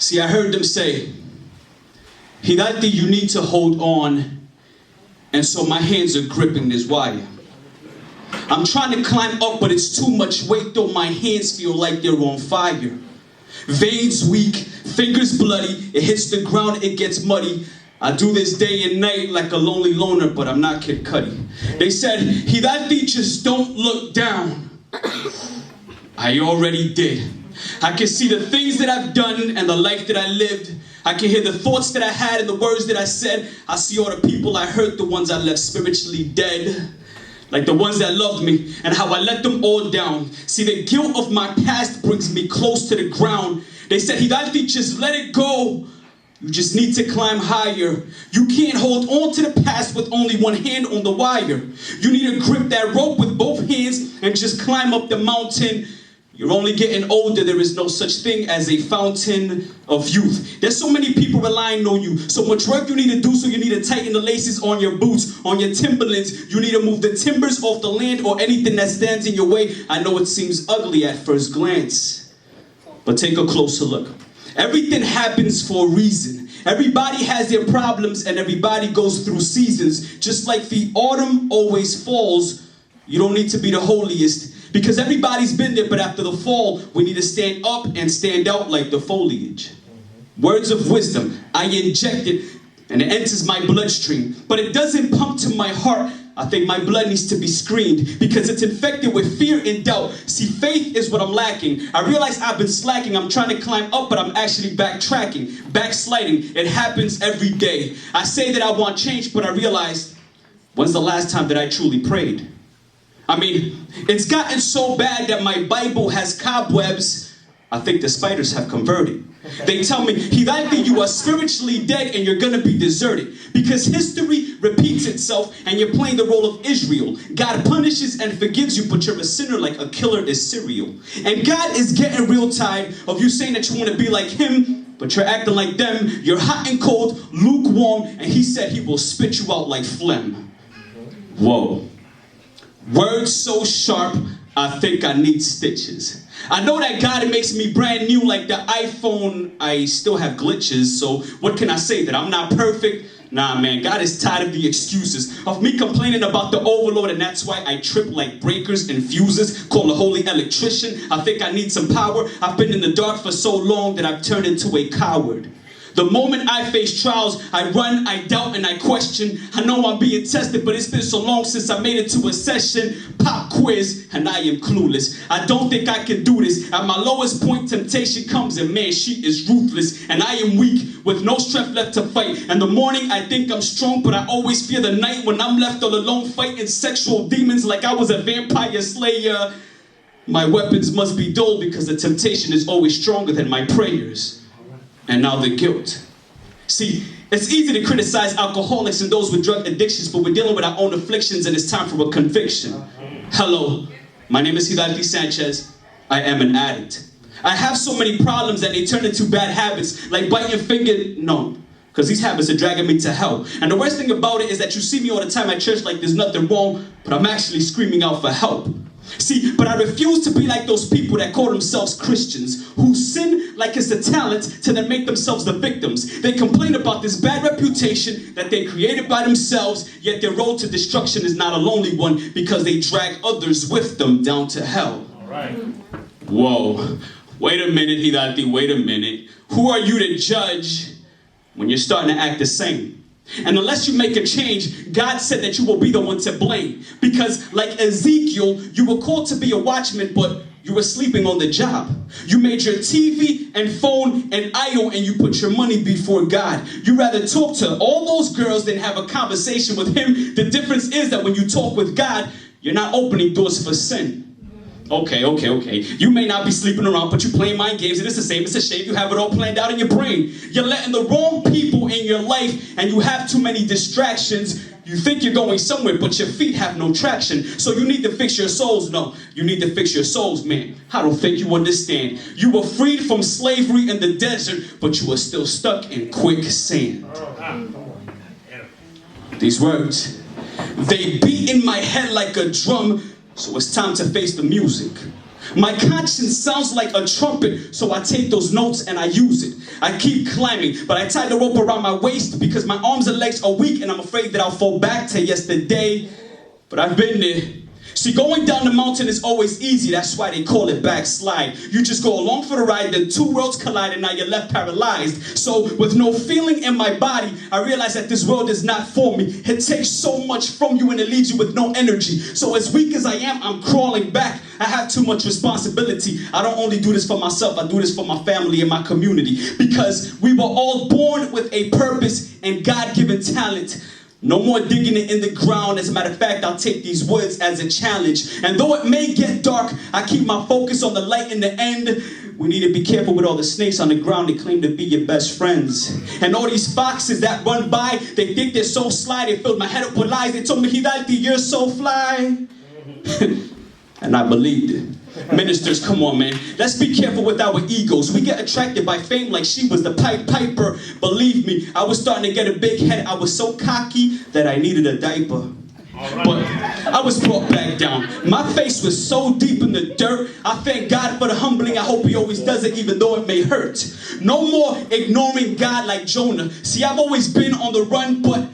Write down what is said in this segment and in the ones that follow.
See, I heard them say, Gidalti, you need to hold on. And so my hands are gripping this wire. I'm trying to climb up, but it's too much weight, though my hands feel like they're on fire. Veins weak, fingers bloody, it hits the ground, it gets muddy. I do this day and night like a lonely loner, but I'm not Kid Cudi. They said, Gidalti, just don't look down. I already did. I can see the things that I've done and the life that I lived. I can hear the thoughts that I had and the words that I said. I see all the people I hurt, the ones I left spiritually dead. Like the ones that loved me, and how I let them all down. See, the guilt of my past brings me close to the ground. They said, Gidalti, just let it go. You just need to climb higher. You can't hold on to the past with only one hand on the wire. You need to grip that rope with both hands and just climb up the mountain. You're only getting older. There is no such thing as a fountain of youth. There's so many people relying on you. So much work you need to do, so you need to tighten the laces on your boots, on your Timberlands. You need to move the timbers off the land or anything that stands in your way. I know it seems ugly at first glance, but take a closer look. Everything happens for a reason. Everybody has their problems and everybody goes through seasons. Just like the autumn always falls, you don't need to be the holiest. Because everybody's been there, but after the fall, we need to stand up and stand out like the foliage. Words of wisdom, I inject it, and it enters my bloodstream. But it doesn't pump to my heart. I think my blood needs to be screened, because it's infected with fear and doubt. See, faith is what I'm lacking. I realize I've been slacking. I'm trying to climb up, but I'm actually backtracking, backsliding. It happens every day. I say that I want change, but I realize, when's the last time that I truly prayed? I mean, it's gotten so bad that my Bible has cobwebs. I think the spiders have converted. They tell me, Gidalti, you are spiritually dead and you're going to be deserted. Because history repeats itself and you're playing the role of Israel. God punishes and forgives you, but you're a sinner like a killer is cereal. And God is getting real tired of you saying that you want to be like him, but you're acting like them. You're hot and cold, lukewarm, and he said he will spit you out like phlegm. Whoa. Words so sharp, I think I need stitches. I know that God makes me brand new like the iPhone. I still have glitches, so what can I say? That I'm not perfect? Nah, man, God is tired of the excuses, of me complaining about the overload, and that's why I trip like breakers and fuses. Call a holy electrician. I think I need some power. I've been in the dark for so long that I've turned into a coward. The moment I face trials, I run, I doubt, and I question. I know I'm being tested, but it's been so long since I made it to a session. Pop quiz, and I am clueless. I don't think I can do this. At my lowest point, temptation comes, and man, she is ruthless. And I am weak, with no strength left to fight. In the morning, I think I'm strong, but I always fear the night when I'm left all alone fighting sexual demons like I was a vampire slayer. My weapons must be dull because the temptation is always stronger than my prayers. And now the guilt. See, it's easy to criticize alcoholics and those with drug addictions, but we're dealing with our own afflictions and it's time for a conviction. Hello, my name is Gidalti Sanchez. I am an addict. I have so many problems that they turn into bad habits, like biting finger. No, because these habits are dragging me to hell. And the worst thing about it is that you see me all the time at church like there's nothing wrong, but I'm actually screaming out for help. See, but I refuse to be like those people that call themselves Christians, who sin like it's a talent to then make themselves the victims. They complain about this bad reputation that they created by themselves, yet their road to destruction is not a lonely one because they drag others with them down to hell. All right. Whoa. Wait a minute, Gidalti, wait a minute. Who are you to judge when you're starting to act the same? And unless you make a change, God said that you will be the one to blame. Because like Ezekiel, you were called to be a watchman, but you were sleeping on the job. You made your TV and phone an idol and you put your money before God. You rather talk to all those girls than have a conversation with him. The difference is that when you talk with God, you're not opening doors for sin. Okay. You may not be sleeping around, but you play mind games, and it's the same. It's a shame you have it all planned out in your brain. You're letting the wrong people in your life, and you have too many distractions. You think you're going somewhere, but your feet have no traction. So you need to fix your souls. No, you need to fix your souls, man. I don't think you understand. You were freed from slavery in the desert, but you are still stuck in quicksand. These words, they beat in my head like a drum. So it's time to face the music. My conscience sounds like a trumpet, so I take those notes and I use it. I keep climbing, but I tie the rope around my waist because my arms and legs are weak and I'm afraid that I'll fall back to yesterday. But I've been there. See, going down the mountain is always easy, that's why they call it backslide. You just go along for the ride, then two worlds collide and now you're left paralyzed. So with no feeling in my body, I realize that this world is not for me. It takes so much from you and it leaves you with no energy. So as weak as I am, I'm crawling back. I have too much responsibility. I don't only do this for myself, I do this for my family and my community. Because we were all born with a purpose and God-given talent. No more digging it in the ground. As a matter of fact, I'll take these woods as a challenge. And though it may get dark, I keep my focus on the light in the end. We need to be careful with all the snakes on the ground that claim to be your best friends. And all these foxes that run by, they think they're so sly. They filled my head up with lies. They told me, Gidalti, you're so fly. And I believed it. Ministers, come on, man. Let's be careful with our egos. We get attracted by fame like she was the Pied Piper. Believe me, I was starting to get a big head. I was so cocky that I needed a diaper. But I was brought back down. My face was so deep in the dirt. I thank God for the humbling. I hope he always does it even though it may hurt. No more ignoring God like Jonah. See, I've always been on the run, but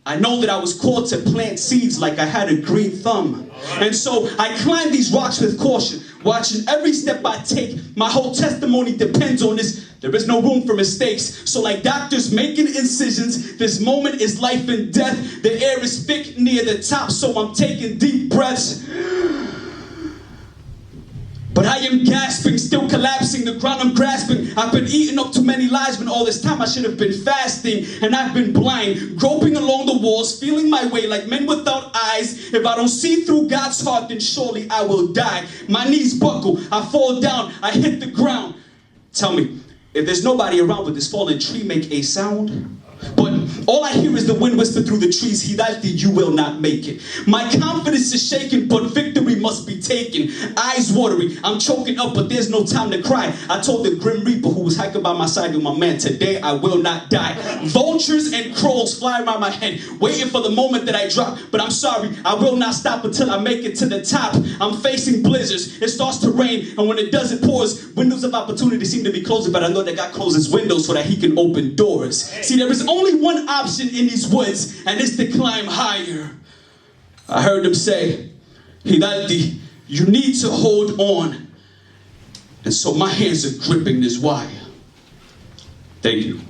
I know that I was called to plant seeds like I had a green thumb. And so I climb these rocks with caution, watching every step I take. My whole testimony depends on this. There is no room for mistakes. So like doctors making incisions, this moment is life and death. The air is thick near the top, so I'm taking deep breaths. But I am gasping, still collapsing, the ground I'm grasping. I've been eating up too many lies when all this time I should have been fasting. And I've been blind, groping along the walls, feeling my way like men without eyes. If I don't see through God's heart, then surely I will die. My knees buckle, I fall down, I hit the ground. Tell me, if there's nobody around, would this fallen tree make a sound? But all I hear is the wind whisper through the trees, Gidalti, you will not make it. My confidence is shaken, but victory must be taken. Eyes watery, I'm choking up, but there's no time to cry. I told the Grim Reaper who was hiking by my side with my man, today I will not die. Vultures and crows fly around my head, waiting for the moment that I drop. But I'm sorry, I will not stop until I make it to the top. I'm facing blizzards, it starts to rain, and when it does, it pours. Windows of opportunity seem to be closing, but I know that God closes windows so that he can open doors. See, there is only one option in these woods, and it's to climb higher. I heard him say, Gidalti, you need to hold on. And so my hands are gripping this wire. Thank you.